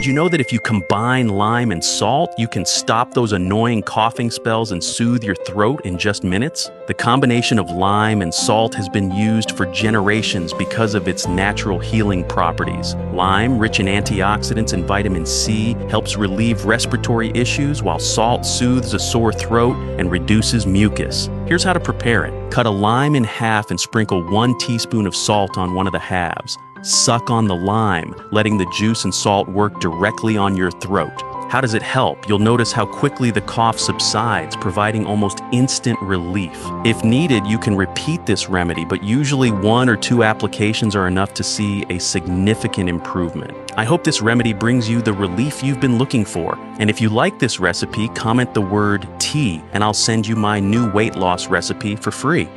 you know that if you combine lime and salt, you can stop those annoying coughing spells and soothe your throat in just minutes? The combination of lime and salt has been used for generations because of its natural healing properties. Lime, rich in antioxidants and vitamin C, helps relieve respiratory issues, while salt soothes a sore throat and reduces mucus. Here's how to prepare it. Cut a lime in half and sprinkle 1 teaspoon of salt on one of the halves. Suck on the lime, letting the juice and salt work directly on your throat. How does it help? You'll notice how quickly the cough subsides, providing almost instant relief. If needed, you can repeat this remedy, but usually 1 or 2 applications are enough to see a significant improvement. I hope this remedy brings you the relief you've been looking for. And if you like this recipe, comment the word tea, and I'll send you my new weight loss recipe for free.